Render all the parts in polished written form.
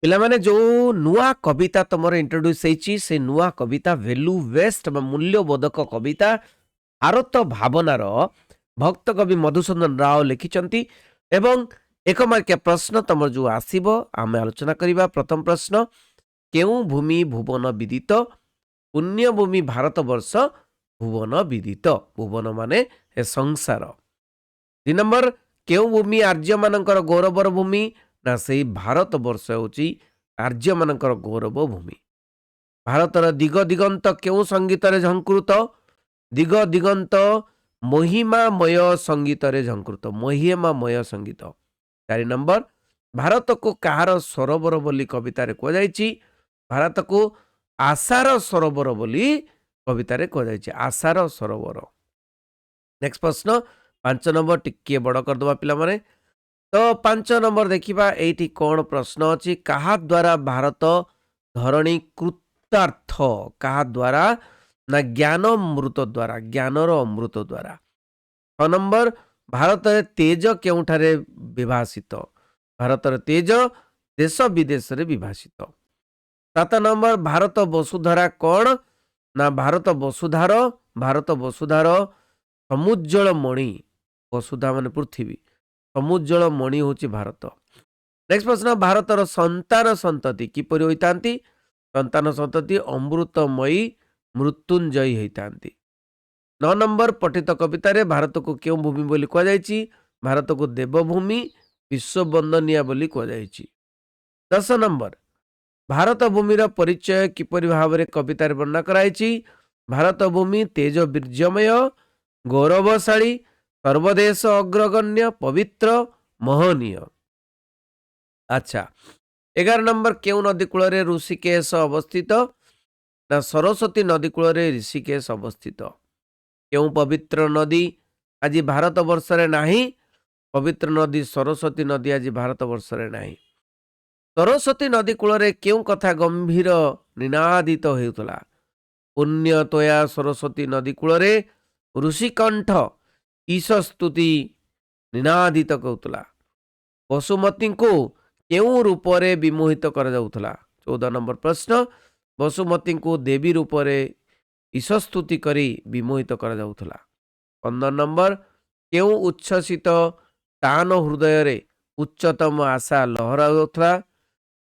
ପିଲାମାନେ ଯୋଉ ନୂଆ କବିତା ତମର ଇଣ୍ଟ୍ରୋଡ୍ୟୁସ ହେଇଛି ସେ ନୂଆ କବିତା ଭ୍ୟାଲୁ ୱେଷ୍ଟ ବା ମୂଲ୍ୟବୋଧକ କବିତା ଭାରତ ଭାବନାର ଭକ୍ତ କବି ମଧୁସୂଦନ ରାଓ ଲେଖିଛନ୍ତି ଏବଂ ଏକ ମାର୍କିଆ ପ୍ରଶ୍ନ ତମର ଯୋଉ ଆସିବ ଆମେ ଆଲୋଚନା କରିବା। ପ୍ରଥମ ପ୍ରଶ୍ନ, କେଉଁ ଭୂମି ଭୁବନ ବିଦିତ? ପୁଣ୍ୟଭୂମି ଭାରତବର୍ଷ ଭୁବନ ବିଦିତ। ଭୁବନ ମାନେ ଏ ସଂସାର। 2 ନମ୍ବର, କେଉଁ ଭୂମି ଆର୍ଯ୍ୟମାନଙ୍କର ଗୌରବର ଭୂମି? ନା ସେଇ ଭାରତବର୍ଷ ହେଉଛି ଆର୍ଯ୍ୟମାନଙ୍କର ଗୌରବ ଭୂମି। ଭାରତର ଦିଗ ଦିଗନ୍ତ କେଉଁ ସଙ୍ଗୀତରେ ଝଙ୍କୃତ? ଦିଗ ଦିଗନ୍ତ ମହିମାମୟ ସଙ୍ଗୀତରେ ଝଙ୍କୃତ। ମହିମାମୟ ସଙ୍ଗୀତ। 4 ନମ୍ବର, ଭାରତକୁ କାହାର ସରୋବର ବୋଲି କବିତାରେ କୁହାଯାଇଛି? ଭାରତକୁ ଆଶାର ସରୋବର ବୋଲି କବିତାରେ କୁହାଯାଇଛି। ଆଶାର ସରୋବର। ନେକ୍ସଟ ପ୍ରଶ୍ନ 5 ନମ୍ବର, ଟିକିଏ ବଡ଼ କରିଦେବା ପିଲାମାନେ। ତ 5 ନମ୍ବର ଦେଖିବା ଏଇଠି କ'ଣ ପ୍ରଶ୍ନ ଅଛି। କାହା ଦ୍ୱାରା ଭାରତ ଧରଣୀ କୃତାର୍ଥ? କାହା ଦ୍ୱାରା? ନା ଜ୍ଞାନ ଅମୃତ ଦ୍ୱାରା। ଜ୍ଞାନର ଅମୃତ ଦ୍ୱାରା। 6 ନମ୍ବର, ଭାରତରେ ତେଜ କେଉଁଠାରେ ବିଭାସିତ? ଭାରତର ତେଜ ଦେଶ ବିଦେଶରେ ବିଭାସିତ। 7 ନମ୍ବର, ଭାରତ ବସୁଧାରା କ'ଣ? ନା ଭାରତ ବସୁଧାର ସମୁଜ୍ଜଳ ମଣି। ବସୁଧା ମାନେ ପୃଥିବୀ, ସମୁଜ୍ଜଳ ମଣି ହେଉଛି ଭାରତ। ନେକ୍ସଟ ପ୍ରଶ୍ନ, ଭାରତର ସନ୍ତାନ ସନ୍ତତି କିପରି ହୋଇଥାନ୍ତି? ସନ୍ତାନ ସନ୍ତତି ଅମୃତମୟୀ ମୃତ୍ୟୁଞ୍ଜୟୀ ହୋଇଥାନ୍ତି। 9 ନମ୍ବର, ପଠିତ କବିତାରେ ଭାରତକୁ କେଉଁ ଭୂମି ବୋଲି କୁହାଯାଇଛି? ଭାରତକୁ ଦେବଭୂମି ବିଶ୍ୱବନ୍ଦନିଆ ବୋଲି କୁହାଯାଇଛି। 10 ନମ୍ବର, ଭାରତ ଭୂମିର ପରିଚୟ କିପରି ଭାବରେ କବିତାରେ ବର୍ଣ୍ଣନା କରାଯାଇଛି? ଭାରତ ଭୂମି ତେଜ ବୀର୍ଯ୍ୟମୟ, ଗୌରବଶାଳୀ, ସର୍ବଦେଶ ଅଗ୍ରଗଣ୍ୟ, ପବିତ୍ର, ମହନୀୟ। ଆଚ୍ଛା, 11 ନମ୍ବର, କେଉଁ ନଦୀ କୂଳରେ ଋଷିକେଶ ଅବସ୍ଥିତ? ନା ସରସ୍ୱତୀ ନଦୀ କୂଳରେ ଋଷିକେଶ ଅବସ୍ଥିତ। କେଉଁ ପବିତ୍ର ନଦୀ ଆଜି ଭାରତ ବର୍ଷରେ ନାହିଁ? ପବିତ୍ର ନଦୀ ସରସ୍ୱତୀ ନଦୀ ଆଜି ଭାରତ ବର୍ଷରେ ନାହିଁ। ସରସ୍ୱତୀ ନଦୀ କୂଳରେ କେଉଁ କଥା ଗମ୍ଭୀର ନିନାଦିତ ହେଉଥିଲା? ପୁଣ୍ୟ ତୋୟା ସରସ୍ୱତୀ ନଦୀ କୂଳରେ ଋଷିକଣ୍ଠ ଈଶ ସ୍ତୁତି ନିନାଦିତ କରୁଥିଲା। ବସୁମତୀଙ୍କୁ କେଉଁ ରୂପରେ ବିମୋହିତ କରାଯାଉଥିଲା? 14 ନମ୍ବର ପ୍ରଶ୍ନ, ବସୁମତୀଙ୍କୁ ଦେବୀ ରୂପରେ ଈଶସ୍ତୁତି କରି ବିମୋହିତ କରାଯାଉଥିଲା। 15 ନମ୍ବର, କେଉଁ ଉଚ୍ଛ୍ୱସିତ ତାନ ହୃଦୟରେ ଉଚ୍ଚତମ ଆଶା ଲହରାଉଥିଲା?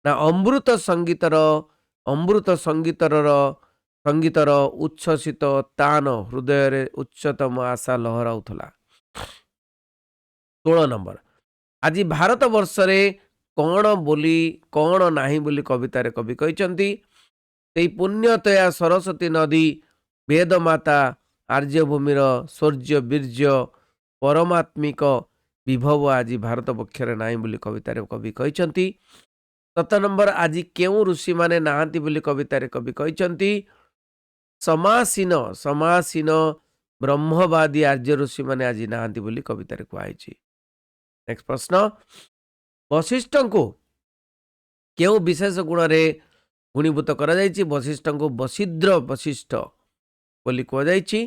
ନା ଅମୃତ ସଙ୍ଗୀତର ଉଚ୍ଛ୍ୱସିତ ତାନ ହୃଦୟରେ ଉଚ୍ଚତମ ଆଶା ଲହରାଉଥିଲା। 16 ନମ୍ବର, ଆଜି ଭାରତ ବର୍ଷରେ କ'ଣ ନାହିଁ ବୋଲି କବିତାରେ କବି କହିଛନ୍ତି? ସେଇ ପୁଣ୍ୟତୟା ସରସ୍ୱତୀ ନଦୀ, ବେଦମାତା, ଆର୍ଯ୍ୟଭୂମିର ଶୌର୍ଯ୍ୟ ବୀର୍ଯ୍ୟ, ପରମାତ୍ମିକ ବିଭବ ଆଜି ଭାରତ ପକ୍ଷରେ ନାହିଁ ବୋଲି କବିତାରେ କବି କହିଛନ୍ତି। 7 ନମ୍ବର, ଆଜି କେଉଁ ଋଷିମାନେ ନାହାନ୍ତି ବୋଲି କବିତାରେ କବି କହିଛନ୍ତି? ସମାସୀନ ବ୍ରହ୍ମବାଦୀ ଆର୍ଯ୍ୟ ଋଷିମାନେ ଆଜି ନାହାନ୍ତି ବୋଲି କବିତାରେ କୁହାଯାଇଛି। ନେକ୍ସଟ ପ୍ରଶ୍ନ, ବଶିଷ୍ଠଙ୍କୁ କେଉଁ ବିଶେଷ ଗୁଣରେ ଗୁଣୀଭୂତ କରାଯାଇଛି? ବଶିଷ୍ଠଙ୍କୁ ବଶିଦ୍ର ବଶିଷ୍ଠ ବୋଲି କୁହାଯାଇଛି।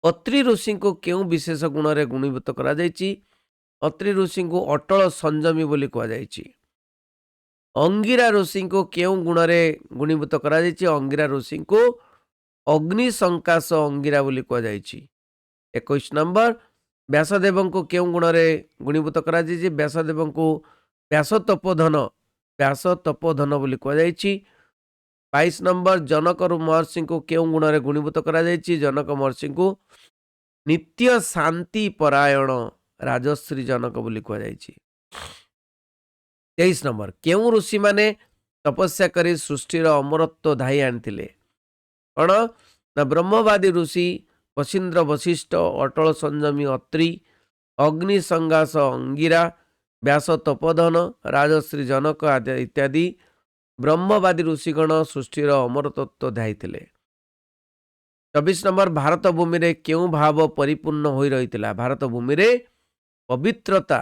ଅତ୍ରି ଋଷିଙ୍କୁ କେଉଁ ବିଶେଷ ଗୁଣରେ ଗୁଣୀଭୂତ କରାଯାଇଛି? ଅତ୍ରି ଋଷିଙ୍କୁ ଅଟଳ ସଂଯମୀ ବୋଲି କୁହାଯାଇଛି। ଅଙ୍ଗିରା ଋଷିଙ୍କୁ କେଉଁ ଗୁଣରେ ଗୁଣୀଭୂତ କରାଯାଇଛି? ଅଙ୍ଗିରା ଋଷିଙ୍କୁ ଅଗ୍ନି ସଙ୍କାଶ ଅଙ୍ଗିରା ବୋଲି କୁହାଯାଇଛି। 21 ନମ୍ବର, ବ୍ୟାସଦେବଙ୍କୁ କେଉଁ ଗୁଣରେ ଗୁଣୀଭୂତ କରାଯାଇଛି? ବ୍ୟାସଦେବଙ୍କୁ ବ୍ୟାସ ତପୋଧନ ବୋଲି କୁହାଯାଇଛି। 22 ନମ୍ବର, ଜନକ ମହର୍ଷିଙ୍କୁ କେଉଁ ଗୁଣରେ ଗୁଣୀଭୂତ କରାଯାଇଛି? ଜନକ ମହର୍ଷିଙ୍କୁ ନିତ୍ୟ ଶାନ୍ତି ପରାୟଣ ରାଜଶ୍ରୀ ଜନକ ବୋଲି କୁହାଯାଇଛି। 23 ନମ୍ବର, କେଉଁ ଋଷିମାନେ ତପସ୍ୟା କରି ସୃଷ୍ଟିର ଅମରତ୍ୱ ଧାଇ ଆଣିଥିଲେ? କ'ଣ? ନା ବ୍ରହ୍ମବାଦୀ ଋଷି ବଶିନ୍ଦ୍ର ବଶିଷ୍ଠ, ଅଟଳ ସଂଯମୀ ଅତ୍ରି, ଅଗ୍ନି ସଂଗାସ ଅଙ୍ଗିରା, ବ୍ୟାସ ତପୋଧନ, ରାଜଶ୍ରୀ ଜନକ ଇତ୍ୟାଦି ବ୍ରହ୍ମବାଦୀ ଋଷିଗଣ ସୃଷ୍ଟିର ଅମରତତ୍ୱ ଧାଇଥିଲେ। 24 ନମ୍ବର, ଭାରତ ଭୂମିରେ କେଉଁ ଭାବ ପରିପୂର୍ଣ୍ଣ ହୋଇ ରହିଥିଲା? ଭାରତ ଭୂମିରେ ପବିତ୍ରତା,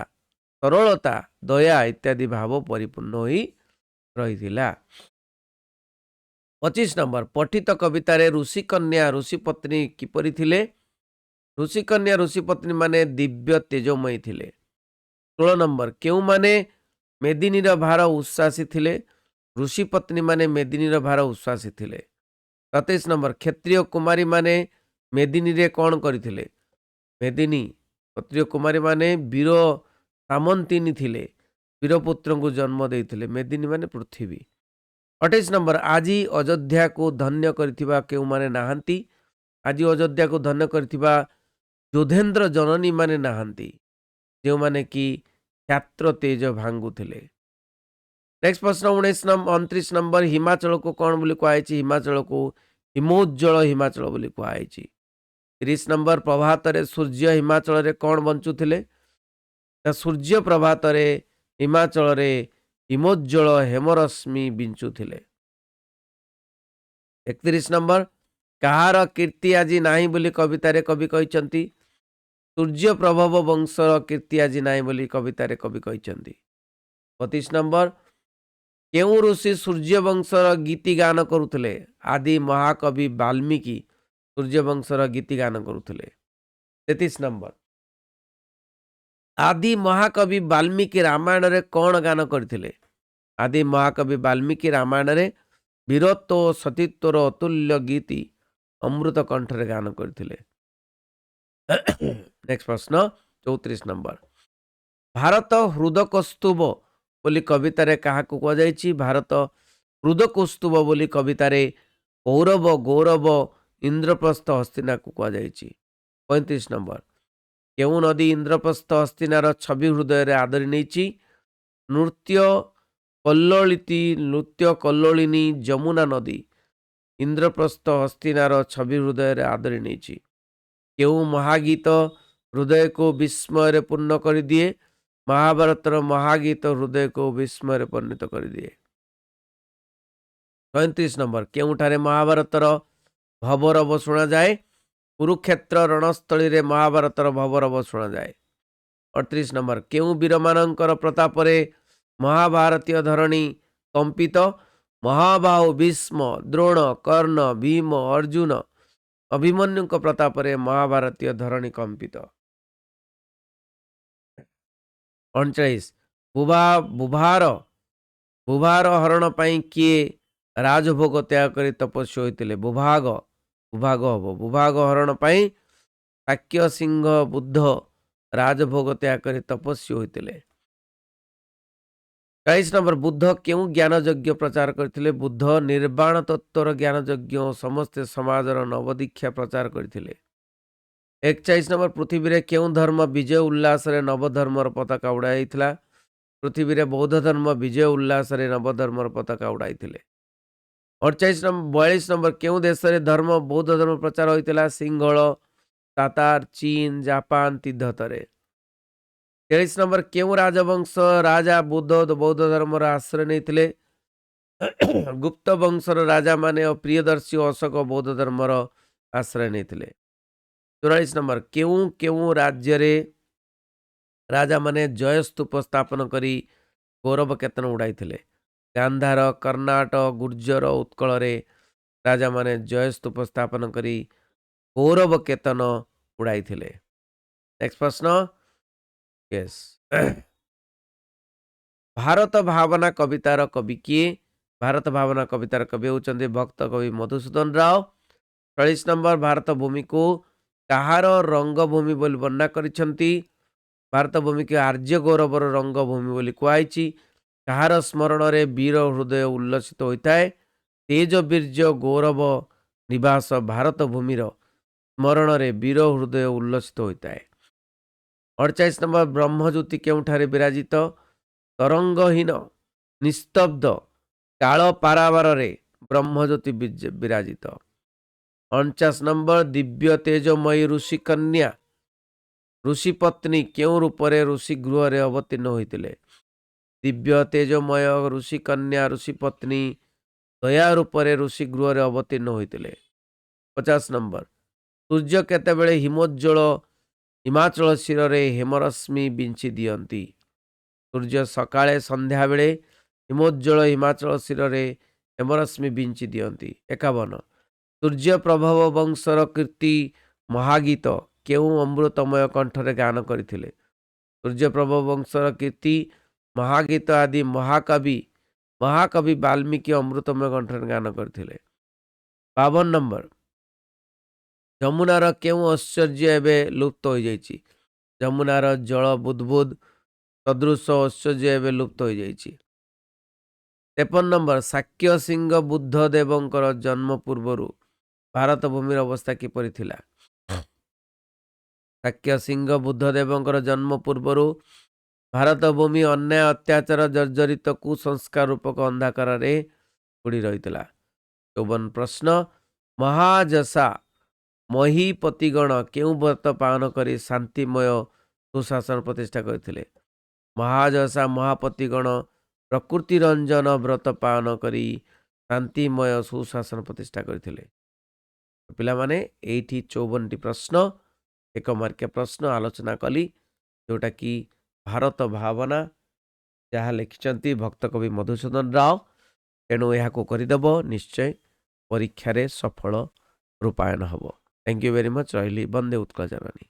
ସରଳତା, ଦୟା ଇତ୍ୟାଦି ଭାବ ପରିପୂର୍ଣ୍ଣ ହୋଇ ରହିଥିଲା। 25 ନମ୍ବର, ପଠିତ କବିତାରେ ଋଷିକନ୍ୟା ଋଷିପତ୍ନୀ କିପରି ଥିଲେ? ଋଷିକନ୍ୟା ଋଷିପତ୍ନୀ ମାନେ ଦିବ୍ୟ ତେଜମୟୀ ଥିଲେ। 16 ନମ୍ବର, କେଉଁମାନେ ମେଦିନୀର ଭାର ଉଶ୍ୱାସୀ ଥିଲେ? ऋषि पत्नी माने मेदिनीर भार उश्वासी थिले। 27 नंबर क्षत्रिय कुमारी माने मेदिनी रे कौन करथिले? मेदिनी क्षत्रिय कुमारी माने वीर सामंतिनी थिले, वीरपुत्र को जन्म देइथिले। मेदिनी माने पृथ्वी। 28 नंबर आज अयोध्या को धन्य करथिबा केउ माने नाहंती? आज अयोध्या को धन्य करथिबा योधेन्द्र जननी माने नाहंती, जो माने कि क्षात्र तेज भांगु थिले। नेक्स्ट प्रश्न 29 नंबर हिमाचल को कौन बोली कुआइछि? हिमाचल को हिमोज्जल हिमाचल बोली कुआइछि। 30 नंबर प्रभात रे सूर्य हिमाचल रे कौन बंचुथिले? त सूर्य प्रभात रे हिमाचल रे हिमोज्जल हेमरश्मि बिंचुथिले। 31 नंबर कहार कीर्ति आजि नाही बोली कविता रे कवि कहिचंती? सूर्य प्रभाव वंशर कीर्ति आजि नाही बोली कविता रे कवि कहिचंती। 32 नंबर केउ ऋषि सूर्य वंशर गीति गान करुथिले? आदि महाकवि वाल्मीकि सूर्य वंशर गीति गान करुथिले। 33 नंबर आदि महाकवि वाल्मीकि रामायण रे कौन गान करथिले? आदि महाकवि वाल्मीकि रामायण रे वीरत्व और सतीत्वर अतुल्य गीति अमृत कंठ रे गान करथिले। नेक्स्ट प्रश्न 34 नंबर भारत हृदकौस्तुभ बोली कविता रे काहाकू कुआ जायछि? भारत हृदकौस्तुभ बोली कविता रे कौरव गौरव इंद्रप्रस्थ हस्तिना को कुआ जायछि। 35 नंबर केउ नदी इंद्रप्रस्थ हस्तिनार छवि हृदय रे आदरि नेछि? नृत्य कल्लोलिनी जमुना नदी इंद्रप्रस्थ हस्तिनार छवि हृदय रे आदरि नेछि। केउ महागीत हृदय को विस्मय रे पूर्ण कर दिए? महाभारतर महागीत हृदय को विस्मय रे परिणत कर दिए। 35 नंबर केउठारे महाभारतर भवरव शुणा जाए? कुरुक्षेत्र रणस्थली रे महाभारतर भवरव शुणा जाए। 38 नंबर केउ वीरमानंकर प्रताप रे महाभारतीय धरणी कंपित? महाबाहु भीष्म द्रोण कर्ण भीम अर्जुन अभिमन्यु प्रताप रे महाभारतीय धरणी कंपित। 39 बुभार हरण पाई किए राजभोग त्याग करी तपस्या होइतिले? बुभाग हरण पाई शाक्य सिंह बुद्ध राजभोग त्याग करी तपस्या होइतिले। 40 नंबर बुद्ध केउ ज्ञान यज्ञ प्रचार करथिले? बुद्ध निर्वाण तत्वर ज्ञान यज्ञ समस्त समाजर नवदीक्षा प्रचार करथिले। 41 नंबर पृथ्वी रे केउ धर्म विजय उल्लास रे नवधर्मर पताका उड़ाइथिला? पृथ्वी रे बौद्ध धर्म विजय उल्लास रे नवधर्मर पताका उड़ाइथिले। 42 नंबर केउ देश रे धर्म बौद्ध धर्म प्रचार होइतिला? सिंहल तातार चीन जापान तिब्बतरे। 43 नंबर केउ राजवंश राजा बौद्ध धर्मर आश्रय नैथिले? गुप्त वंशर राजा माने प्रियदर्शी अशोक बौद्ध धर्मर आश्रय नैथिले। 44 नंबर केउ राज्य रे राजा माने जय स्तूप स्थापन करी गौरव केतन उड़ाइथिले? गांधार कर्णाटक गुर्जर उत्कल रे राजा माने जय स्तूप स्थापन करी गौरव केतन उड़ाइथिले। नेक्स्ट प्रश्न यस भारत भावना कवितार कवि किए? भारत भावना कवितार कवि होउचंदी भक्त कवि मधुसूदन राव। 40 नंबर भारत भूमि को कहार रंगभूमि बोली वर्णना करिसंती? भारत भूमि के आर्य गौरवर रंगभूमि बोली कुआइछि। कहार स्मरण रे वीर हृदय उल्लसित होइताए? तेज वीर्य गौरव निवास भारत भूमिर स्मरण रे वीर हृदय उल्लसित होइताए। 48 नंबर ब्रह्मज्योति केउठारे विराजित? तरंगहीन निस्तब्ध काल पारावार रे ब्रह्मज्योति विराजित। 49 नंबर दिव्य तेजमयी ऋषि कन्या ऋषि पत्नी केउ रूपरे ऋषि गृह रे अवतीर्ण होइतिले? दिव्य तेजमय ऋषि कन्या ऋषि पत्नी दया रूपरे ऋषि गृह रे अवतीर्ण होइतिले। 50 नंबर सूर्य केतेबेले हिमोज्जल हिमाचल शिर रे हेमरश्मि बिंची दियंती? सूर्य सकाळे संध्या बेले हिमोज्जल हिमाचल शिर रे हेमरश्मि बिंची दियंती। 51 सूर्य प्रभाव वंशर कीर्ति महागीत केउ अमृतमय कंठरे गान करथिले? सूर्य प्रभाव वंशर कीर्ति महागीत आदि महाकवि महाकवि वाल्मीकि अमृतमय कंठन गान करथिले। 52 नंबर ଯମୁନାର କେଉଁ ଐଶ୍ୱର୍ଯ୍ୟ ଏବେ ଲୁପ୍ତ ହୋଇଯାଇଛି? ଯମୁନାର ଜଳ ବୁଦ୍ବୁଦ୍ ସଦୃଶ ଐଶ୍ୱର୍ଯ୍ୟ ଏବେ ଲୁପ୍ତ ହୋଇଯାଇଛି। 53 ନମ୍ବର ଶାକ୍ୟ ସିଂହ ବୁଦ୍ଧ ଦେବଙ୍କର ଜନ୍ମ ପୂର୍ବରୁ ଭାରତ ଭୂମିର ଅବସ୍ଥା କିପରି ଥିଲା? ଶାକ୍ୟ ସିଂହ ବୁଦ୍ଧ ଦେବଙ୍କର ଜନ୍ମ ପୂର୍ବରୁ ଭାରତ ଭୂମି ଅନ୍ୟାୟ ଅତ୍ୟାଚାର ଜର୍ଜରିତ କୁସଂସ୍କାର ରୂପକ ଅନ୍ଧାକାରରେ ବୁଡ଼ି ରହିଥିଲା। 54 ପ୍ରଶ୍ନ ମହାଯଶା ମହୀପତିଗଣ କେଉଁ ବ୍ରତ ପାଳନ କରି ଶାନ୍ତିମୟ ସୁଶାସନ ପ୍ରତିଷ୍ଠା କରିଥିଲେ? ମହାଯଶା ମହାପତିଗଣ ପ୍ରକୃତି ରଞ୍ଜନ ବ୍ରତ ପାଳନ କରି ଶାନ୍ତିମୟ ସୁଶାସନ ପ୍ରତିଷ୍ଠା କରିଥିଲେ। ପିଲାମାନେ ଏଇଠି 54ଟି ପ୍ରଶ୍ନ ଏକ ମାର୍କିଆ ପ୍ରଶ୍ନ ଆଲୋଚନା କଲି, ଯେଉଁଟାକି ଭାରତ ଭାବନା ଯାହା ଲେଖିଛନ୍ତି ଭକ୍ତ କବି ମଧୁସୂଦନ ରାଓ। ତେଣୁ ଏହାକୁ କରିଦେବ, ନିଶ୍ଚୟ ପରୀକ୍ଷାରେ ସଫଳ ରୂପାୟନ ହେବ। Thank you very much. ରହିଲି। ବନ୍ଦେ ଉତ୍କଳ ଜନନୀ।